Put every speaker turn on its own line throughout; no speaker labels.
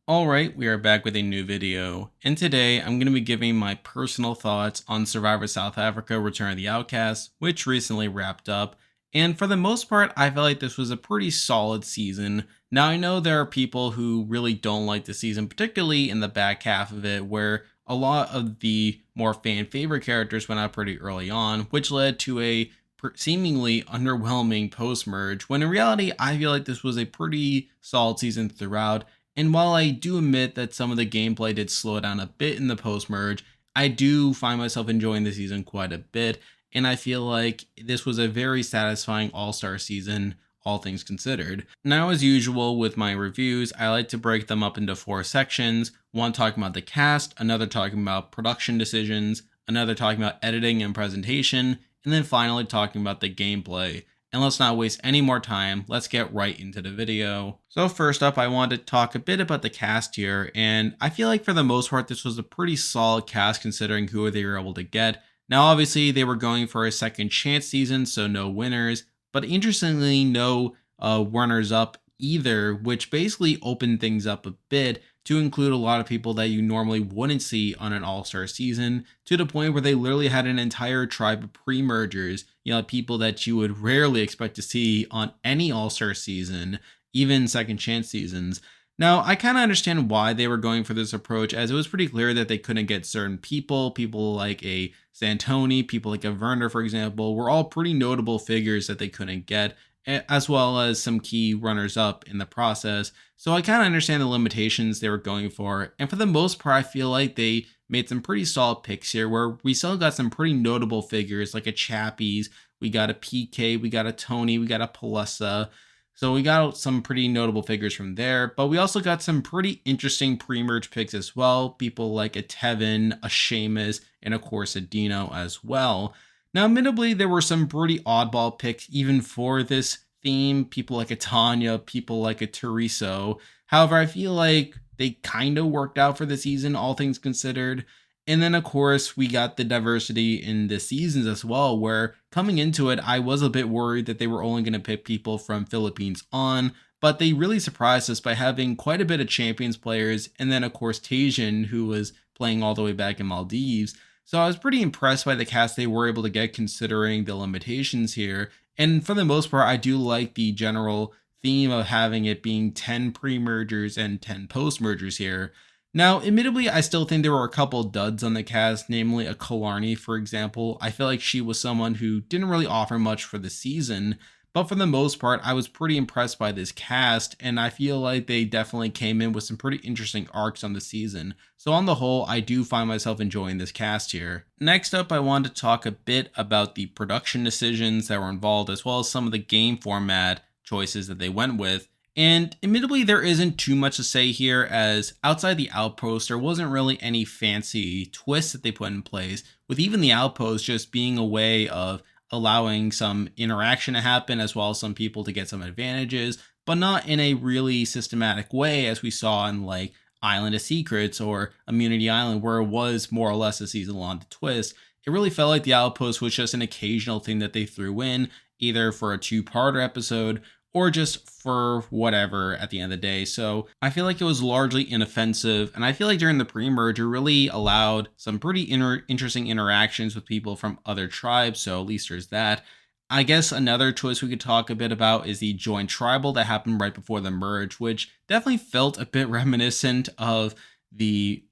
Alright, we are back with a new video, and today I'm going to be giving my personal thoughts on Survivor South Africa Return of the Outcasts, which recently wrapped up, and for the most part I felt like this was a pretty solid season. Now I know there are people who really don't like the season, particularly in the back half of it, where a lot of the more fan favorite characters went out pretty early on, which led to a seemingly underwhelming post-merge, when in reality I feel like this was a pretty solid season throughout. And while I do admit that some of the gameplay did slow down a bit in the post-merge, I do find myself enjoying the season quite a bit, and I feel like this was a very satisfying all-star season, all things considered. Now, as usual with my reviews, I like to break them up into 4 sections, one talking about the cast, another talking about production decisions, another talking about editing and presentation, and then finally talking about the gameplay. And let's not waste any more time, let's get right into the video. So first up, I wanted to talk a bit about the cast here, and I feel like for the most part this was a pretty solid cast considering who they were able to get. Now obviously they were going for a second chance season, so no winners, but interestingly no runners up either, which basically opened things up a bit to include a lot of people that you normally wouldn't see on an all-star season, to the point where they literally had an entire tribe of pre-mergers, people that you would rarely expect to see on any all-star season, even second chance seasons. Now, I kind of understand why they were going for this approach, as it was pretty clear that they couldn't get certain people like a Santoni, people like a Werner, for example, were all pretty notable figures that they couldn't get, as well as some key runners up in the process. So I kind of understand the limitations they were going for. And for the most part, I feel like they made some pretty solid picks here, where we still got some pretty notable figures like a Chappies, we got a PK, we got a Tony, we got a Palessa. So we got some pretty notable figures from there, but we also got some pretty interesting pre-merge picks as well. People like a Tevin, a Sheamus, and of course a Dino as well. Now, admittedly, there were some pretty oddball picks even for this theme. People like a Tanya, people like a Teriso. However, I feel like they kind of worked out for the season, all things considered. And then, of course, we got the diversity in the seasons as well, where coming into it, I was a bit worried that they were only going to pick people from Philippines on, but they really surprised us by having quite a bit of champions players. And then, of course, Taijin, who was playing all the way back in Maldives. So I was pretty impressed by the cast they were able to get considering the limitations here. And for the most part, I do like the general theme of having it being 10 pre-mergers and 10 post-mergers here. Now, admittedly, I still think there were a couple duds on the cast, namely a Killarney, for example. I feel like she was someone who didn't really offer much for the season, but for the most part, I was pretty impressed by this cast, and I feel like they definitely came in with some pretty interesting arcs on the season. So on the whole, I do find myself enjoying this cast here. Next up, I wanted to talk a bit about the production decisions that were involved, as well as some of the game format choices that they went with. And admittedly, there isn't too much to say here, as outside the Outpost, there wasn't really any fancy twists that they put in place, with even the Outpost just being a way of allowing some interaction to happen, as well as some people to get some advantages, but not in a really systematic way, as we saw in like Island of Secrets or Immunity Island, where it was more or less a season-long twist. It really felt like the Outpost was just an occasional thing that they threw in, either for a 2-parter episode or just for whatever at the end of the day. So I feel like it was largely inoffensive, and I feel like during the pre-merge it really allowed some pretty interesting interactions with people from other tribes, so at least there's that. I guess another choice we could talk a bit about is the joint tribal that happened right before the merge, which definitely felt a bit reminiscent of the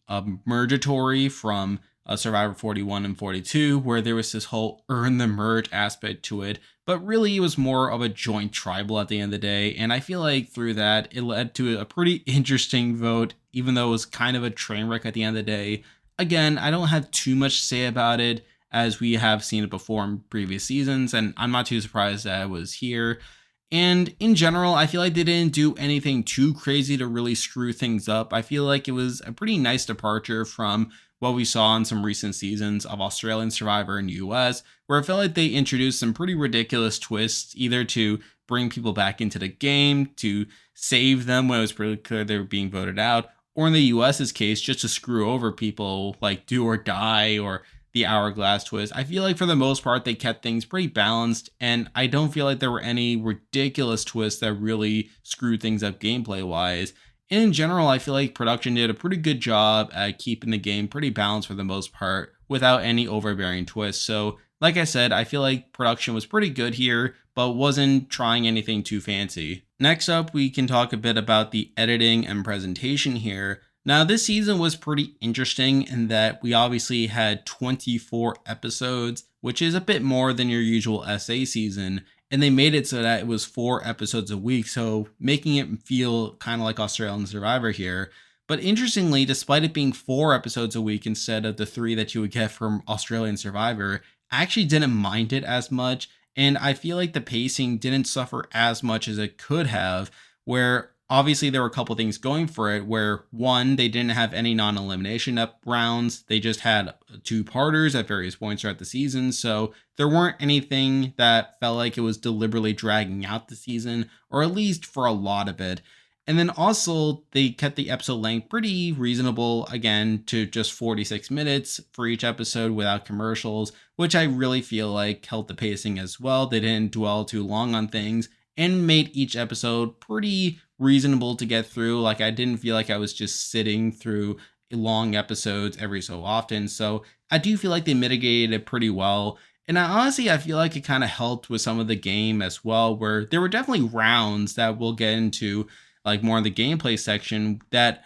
mergatory from Survivor 41 and 42, where there was this whole earn the merge aspect to it, but really it was more of a joint tribal at the end of the day, and I feel like through that it led to a pretty interesting vote, even though it was kind of a train wreck at the end of the day. Again, I don't have too much to say about it, as we have seen it before in previous seasons, and I'm not too surprised that it was here. And in general, I feel like they didn't do anything too crazy to really screw things up. I feel like it was a pretty nice departure from what we saw in some recent seasons of Australian Survivor and US, where I felt like they introduced some pretty ridiculous twists, either to bring people back into the game, to save them when it was pretty clear they were being voted out, or in the US's case, just to screw over people like Do or Die or the Hourglass twist. I feel like for the most part, they kept things pretty balanced, and I don't feel like there were any ridiculous twists that really screwed things up gameplay-wise. And in general, I feel like production did a pretty good job at keeping the game pretty balanced for the most part without any overbearing twists. So, like I said, I feel like production was pretty good here, but wasn't trying anything too fancy. Next up, we can talk a bit about the editing and presentation here. Now, this season was pretty interesting in that we obviously had 24 episodes, which is a bit more than your usual SA season. And they made it so that it was 4 episodes a week, so making it feel kind of like Australian Survivor here. But interestingly, despite it being 4 episodes a week instead of the three that you would get from Australian Survivor, I actually didn't mind it as much. And I feel like the pacing didn't suffer as much as it could have, where obviously there were a couple things going for it, where one, they didn't have any non-elimination up rounds. They just had two-parters at various points throughout the season. So there weren't anything that felt like it was deliberately dragging out the season, or at least for a lot of it. And then also, they kept the episode length pretty reasonable, again, to just 46 minutes for each episode without commercials, which I really feel like helped the pacing as well. They didn't dwell too long on things and made each episode pretty reasonable to get through. Like, I didn't feel like I was just sitting through long episodes every so often. So I do feel like they mitigated it pretty well. And I feel like it kind of helped with some of the game as well, where there were definitely rounds that we'll get into like more in the gameplay section that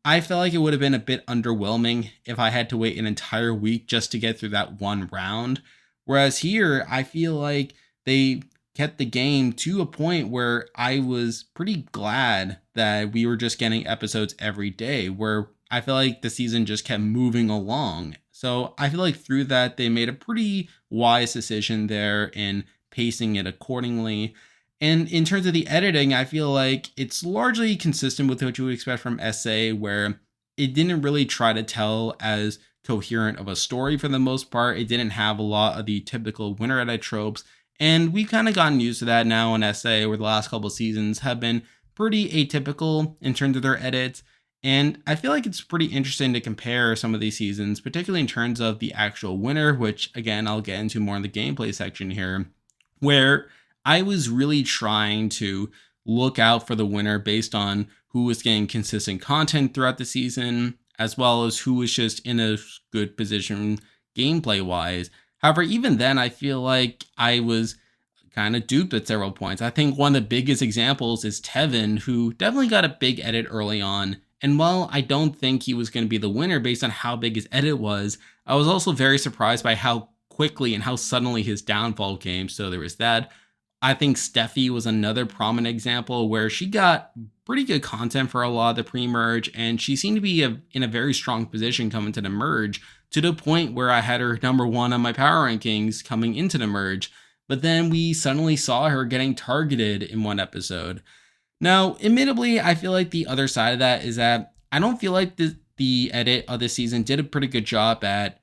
I felt like it would have been a bit underwhelming if I had to wait an entire week just to get through that one round. Whereas here, I feel like they kept the game to a point where I was pretty glad that we were just getting episodes every day, where I feel like the season just kept moving along. So I feel like through that, they made a pretty wise decision there in pacing it accordingly. And in terms of the editing, I feel like it's largely consistent with what you would expect from SA, where it didn't really try to tell as coherent of a story for the most part. It didn't have a lot of the typical winner edit tropes. And we've kind of gotten used to that now in SA, where the last couple seasons have been pretty atypical in terms of their edits. And I feel like it's pretty interesting to compare some of these seasons, particularly in terms of the actual winner, which again, I'll get into more in the gameplay section here, where I was really trying to look out for the winner based on who was getting consistent content throughout the season, as well as who was just in a good position gameplay wise. However, even then, I feel like I was kind of duped at several points. I think one of the biggest examples is Tevin, who definitely got a big edit early on. And while I don't think he was going to be the winner based on how big his edit was, I was also very surprised by how quickly and how suddenly his downfall came. So there was that. I think Steffi was another prominent example where she got pretty good content for a lot of the pre-merge, and she seemed to be in a very strong position coming to the merge, to the point where I had her number one on my power rankings coming into the merge. But then we suddenly saw her getting targeted in one episode. Now, admittedly, I feel like the other side of that is that I don't feel like the edit of this season did a pretty good job at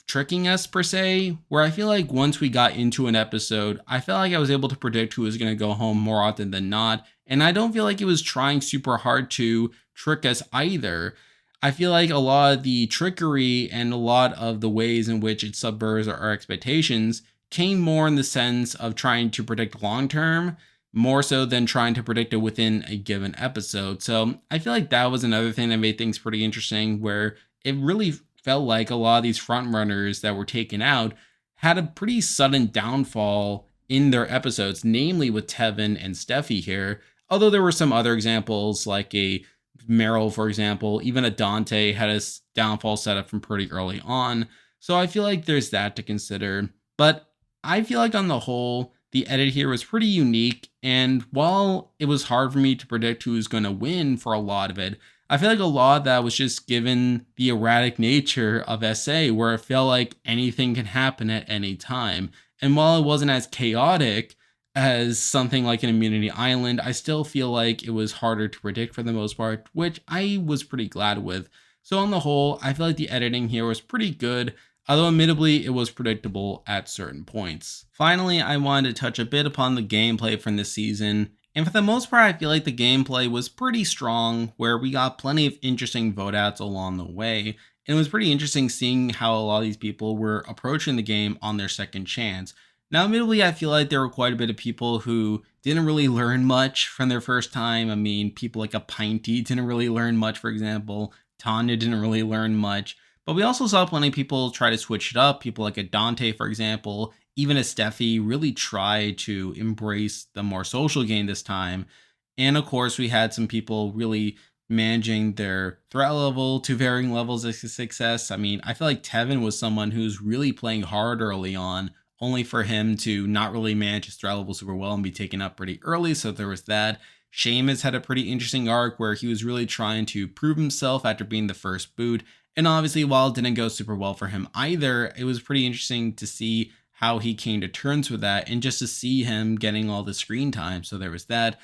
tricking us per se, where I feel like once we got into an episode, I felt like I was able to predict who was going to go home more often than not. And I don't feel like it was trying super hard to trick us either. I feel like a lot of the trickery and a lot of the ways in which it subverts our expectations came more in the sense of trying to predict long term, more so than trying to predict it within a given episode. So I feel like that was another thing that made things pretty interesting, where it really felt like a lot of these front runners that were taken out had a pretty sudden downfall in their episodes, namely with Tevin and Steffi here. Although there were some other examples, like a Meryl, for example, even a Dante had a downfall set up from pretty early on. So I feel like there's that to consider. But I feel like on the whole, the edit here was pretty unique. And while it was hard for me to predict who was going to win for a lot of it, I feel like a lot of that was just given the erratic nature of SA, where it felt like anything can happen at any time. And while it wasn't as chaotic as something like an Immunity Island, I still feel like it was harder to predict for the most part, which I was pretty glad with. So on the whole, I feel like the editing here was pretty good, although admittedly it was predictable at certain points. Finally, I wanted to touch a bit upon the gameplay from this season. And for the most part, I feel like the gameplay was pretty strong, where we got plenty of interesting vote outs along the way. And it was pretty interesting seeing how a lot of these people were approaching the game on their second chance. Now, admittedly, I feel like there were quite a bit of people who didn't really learn much from their first time. I mean, people like a Pinty didn't really learn much, for example. Tanya didn't really learn much. But we also saw plenty of people try to switch it up. People like a Dante, for example, even a Steffi really tried to embrace the more social game this time. And of course, we had some people really managing their threat level to varying levels of success. I mean, I feel like Tevin was someone who's really playing hard early on, only for him to not really manage his threat level super well and be taken up pretty early. So there was that. Sheamus had a pretty interesting arc where he was really trying to prove himself after being the first boot. And obviously, while it didn't go super well for him either, it was pretty interesting to see how he came to terms with that and just to see him getting all the screen time. So there was that.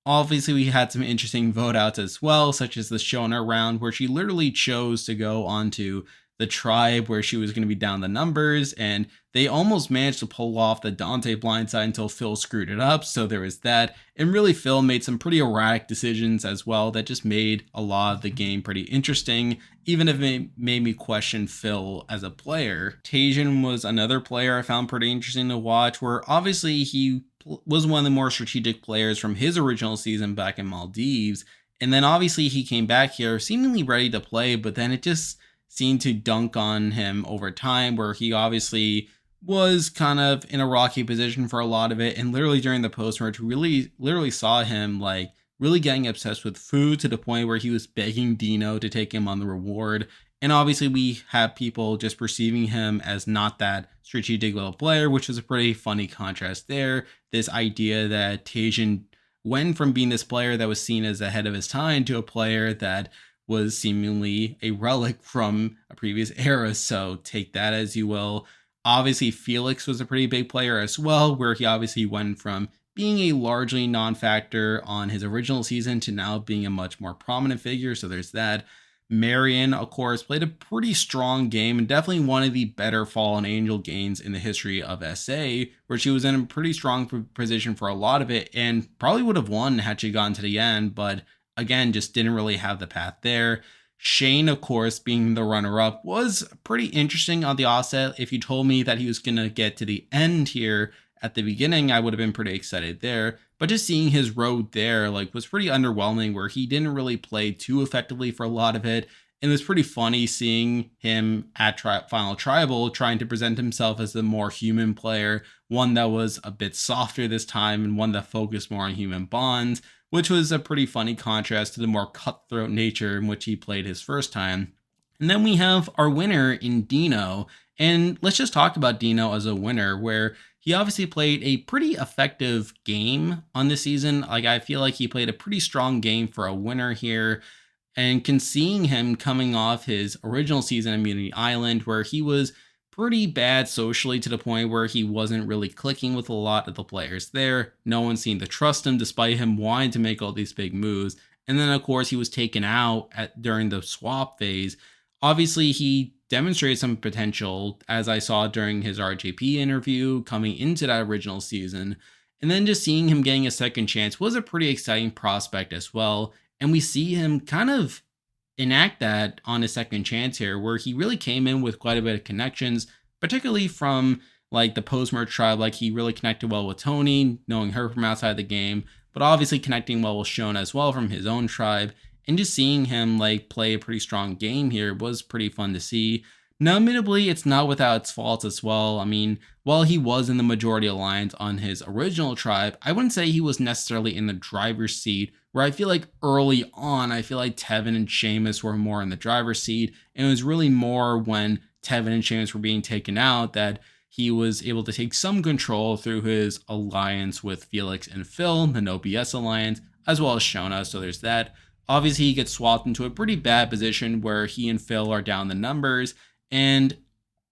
Obviously, we had some interesting vote outs as well, such as the Shona round, where she literally chose to go onto the tribe where she was going to be down the numbers, and they almost managed to pull off the Dante blindside until Phil screwed it up. So there was that. And really, Phil made some pretty erratic decisions as well that just made a lot of the game pretty interesting, even if it made me question Phil as a player. Taijin was another player I found pretty interesting to watch, where obviously he was one of the more strategic players from his original season back in Maldives. And then obviously he came back here seemingly ready to play, but then it just seemed to dunk on him over time, where he obviously was kind of in a rocky position for a lot of it. And literally during the post-merge, really literally saw him like really getting obsessed with food to the point where he was begging Dino to take him on the reward. And obviously we have people just perceiving him as not that strategic little player, which is a pretty funny contrast there. This idea that Taijin went from being this player that was seen as ahead of his time to a player that was seemingly a relic from a previous era. So take that as you will. Obviously, Felix was a pretty big player as well, where he obviously went from being a largely non-factor on his original season to now being a much more prominent figure. So there's that. Marion, of course, played a pretty strong game and definitely one of the better Fallen Angel games in the history of SA, where she was in a pretty strong position for a lot of it and probably would have won had she gotten to the end, but again, just didn't really have the path there. Shane, of course, being the runner-up, was pretty interesting on the offset. If you told me that he was going to get to the end here at the beginning, I would have been pretty excited there. But just seeing his road there was pretty underwhelming, where he didn't really play too effectively for a lot of it. And it was pretty funny seeing him at Final Tribal trying to present himself as the more human player, one that was a bit softer this time and one that focused more on human bonds, which was a pretty funny contrast to the more cutthroat nature in which he played his first time. And then we have our winner in Dino. And let's just talk about Dino as a winner, where he obviously played a pretty effective game on this season. I feel like he played a pretty strong game for a winner here. And seeing him coming off his original season in Immunity Island, where he was pretty bad socially to the point where he wasn't really clicking with a lot of the players there. No one seemed to trust him despite him wanting to make all these big moves. And then, of course, he was taken out during the swap phase. Obviously, he demonstrated some potential, as I saw during his RJP interview coming into that original season. And then just seeing him getting a second chance was a pretty exciting prospect as well. And we see him kind of enact that on his second chance here, where he really came in with quite a bit of connections, particularly from the post-merge tribe. He really connected well with Tony, knowing her from outside the game, but obviously connecting well with Shona as well from his own tribe. And just seeing him play a pretty strong game here was pretty fun to see. Now, admittedly, it's not without its faults as well. I mean, while he was in the majority alliance on his original tribe, I wouldn't say he was necessarily in the driver's seat, where I feel like early on, I feel like Tevin and Sheamus were more in the driver's seat. And it was really more when Tevin and Sheamus were being taken out that he was able to take some control through his alliance with Felix and Phil, the No BS alliance, as well as Shona. So there's that. Obviously, he gets swapped into a pretty bad position where he and Phil are down the numbers. And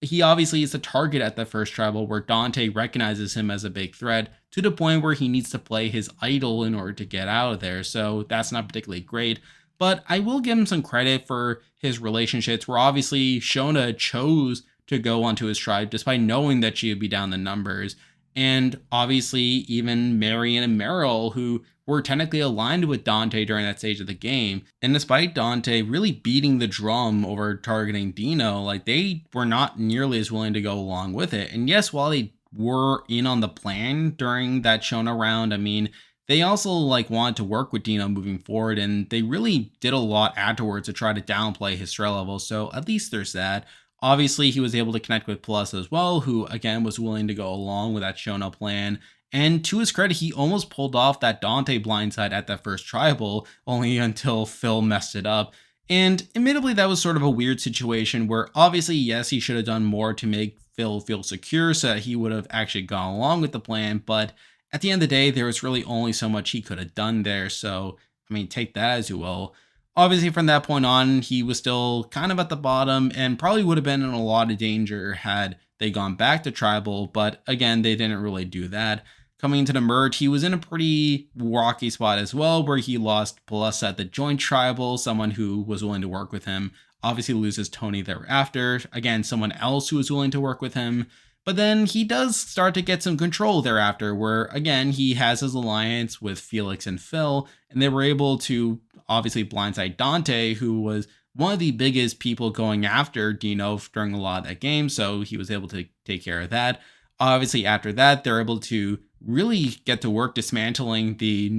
he obviously is a target at the first tribal, where Dante recognizes him as a big threat to the point where he needs to play his idol in order to get out of there. So that's not particularly great. But I will give him some credit for his relationships, where obviously Shona chose to go onto his tribe despite knowing that she would be down the numbers. And obviously even Marion and Meryl, who were technically aligned with Dante during that stage of the game. And despite Dante really beating the drum over targeting Dino, they were not nearly as willing to go along with it. And yes, while they were in on the plan during that Shona round. I mean, they also like wanted to work with Dino moving forward, and they really did a lot afterwards to try to downplay his threat level. So at least there's that. Obviously, he was able to connect with Plus as well, who again was willing to go along with that Shona plan. And to his credit, he almost pulled off that Dante blindside at that first tribal, only until Phil messed it up. And admittedly, that was sort of a weird situation where obviously, yes, he should have done more to make Phil feel secure so that he would have actually gone along with the plan. But at the end of the day, there was really only so much he could have done there. So, I mean, take that as you will. Obviously, from that point on, he was still kind of at the bottom and probably would have been in a lot of danger had they gone back to tribal. But again, they didn't really do that. Coming into the merge, he was in a pretty rocky spot as well, where he lost Plus at the joint tribal, someone who was willing to work with him. Obviously loses Tony thereafter. Again, someone else who was willing to work with him. But then he does start to get some control thereafter, where again, he has his alliance with Felix and Phil, and they were able to obviously blindside Dante, who was one of the biggest people going after Dino during a lot of that game. So he was able to take care of that. Obviously, after that, they're able to really get to work dismantling the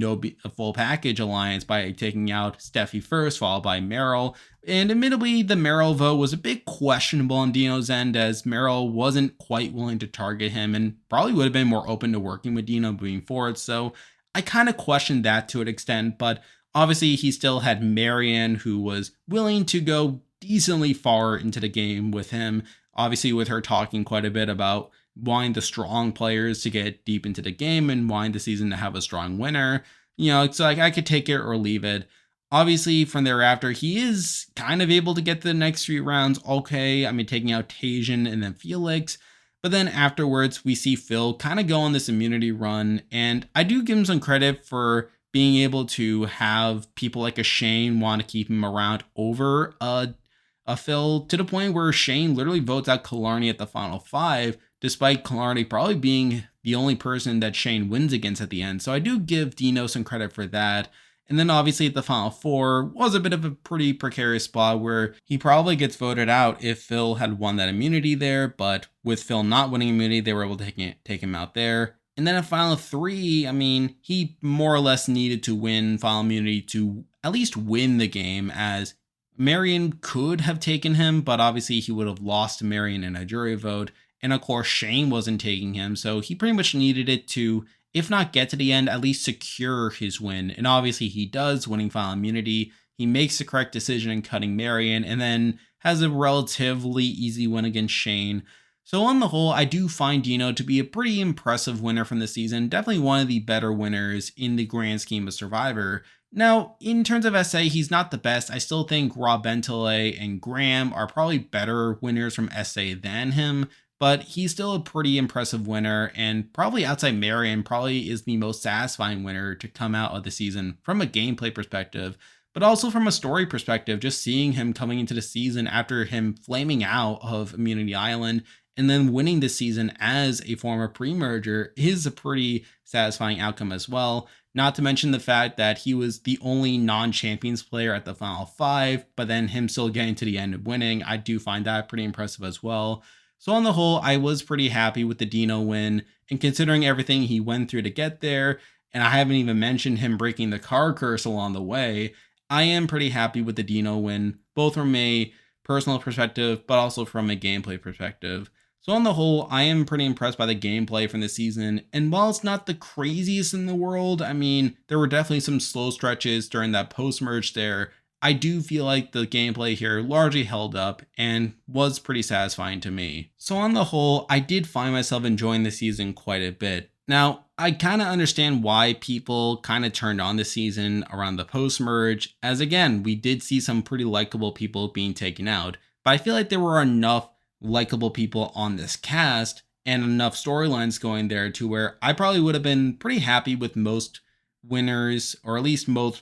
full package alliance by taking out Steffi first, followed by Meryl. And admittedly, the Meryl vote was a bit questionable on Dino's end, as Meryl wasn't quite willing to target him and probably would have been more open to working with Dino moving forward. So I kind of questioned that to an extent, but obviously he still had Marion, who was willing to go decently far into the game with him. Obviously, with her talking quite a bit about wanting the strong players to get deep into the game and wanting the season to have a strong winner. You know, it's like I could take it or leave it. Obviously, from thereafter, he is kind of able to get to the next 3 rounds. Okay, I mean, taking out Taijin and then Felix. But then afterwards, we see Phil kind of go on this immunity run. And I do give him some credit for being able to have people like a Shane want to keep him around over a Phil, to the point where Shane literally votes out Killarney at the final 5, despite Killarney probably being the only person that Shane wins against at the end. So I do give Dino some credit for that. And then obviously at the final 4 was a bit of a pretty precarious spot where he probably gets voted out if Phil had won that immunity there. But with Phil not winning immunity, they were able to take him out there. And then at final 3, I mean, he more or less needed to win final immunity to at least win the game, as Marion could have taken him, but obviously he would have lost to Marion in a jury vote. And of course, Shane wasn't taking him, so he pretty much needed it to, if not get to the end, at least secure his win. And obviously he does, winning final immunity. He makes the correct decision in cutting Marion, and then has a relatively easy win against Shane. So on the whole, I do find Dino to be a pretty impressive winner from the season. Definitely one of the better winners in the grand scheme of Survivor. Now, in terms of SA, he's not the best. I still think Rob Bentley and Graham are probably better winners from SA than him, but he's still a pretty impressive winner, and probably outside Marion, probably is the most satisfying winner to come out of the season from a gameplay perspective, but also from a story perspective. Just seeing him coming into the season after him flaming out of Immunity Island and then winning the season as a former pre-merger is a pretty satisfying outcome as well. Not to mention the fact that he was the only non-champions player at the final 5, but then him still getting to the end and winning. I do find that pretty impressive as well. So on the whole, I was pretty happy with the Dino win, and considering everything he went through to get there, and I haven't even mentioned him breaking the car curse along the way, I am pretty happy with the Dino win, both from a personal perspective, but also from a gameplay perspective. So on the whole, I am pretty impressed by the gameplay from the season, and while it's not the craziest in the world, I mean, there were definitely some slow stretches during that post-merge there. I do feel like the gameplay here largely held up and was pretty satisfying to me. So on the whole, I did find myself enjoying the season quite a bit. Now, I kind of understand why people kind of turned on the season around the post-merge, as again, we did see some pretty likable people being taken out, but I feel like there were enough likable people on this cast and enough storylines going there to where I probably would have been pretty happy with most winners, or at least most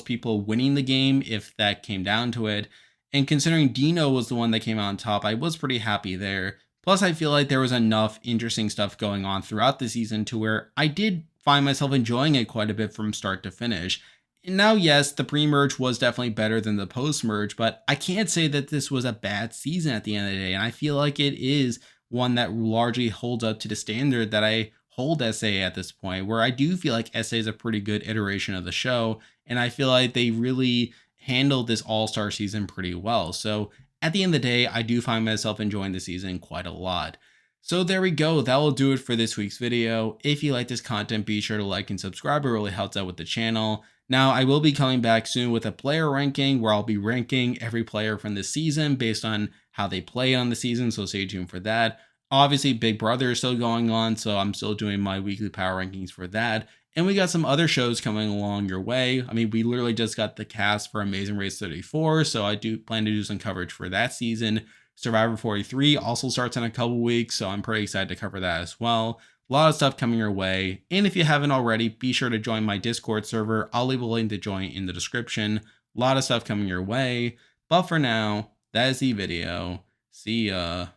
people winning the game if that came down to it. And considering Dino was the one that came out on top, I was pretty happy there. Plus, I feel like there was enough interesting stuff going on throughout the season to where I did find myself enjoying it quite a bit from start to finish. And now, yes, the pre-merge was definitely better than the post-merge, but I can't say that this was a bad season at the end of the day. And I feel like it is one that largely holds up to the standard that I hold SA at this point, where I do feel like SA is a pretty good iteration of the show. And I feel like they really handled this all-star season pretty well. So at the end of the day, I do find myself enjoying the season quite a lot. So there we go. That will do it for this week's video. If you like this content, be sure to like and subscribe. It really helps out with the channel. Now, I will be coming back soon with a player ranking where I'll be ranking every player from this season based on how they play on the season. So stay tuned for that. Obviously, Big Brother is still going on, so I'm still doing my weekly power rankings for that. And we got some other shows coming along your way. I mean, we literally just got the cast for Amazing Race 34, so I do plan to do some coverage for that season. Survivor 43 also starts in a couple weeks, so I'm pretty excited to cover that as well. A lot of stuff coming your way. And if you haven't already, be sure to join my Discord server. I'll leave a link to join in the description. A lot of stuff coming your way. But for now, that is the video. See ya.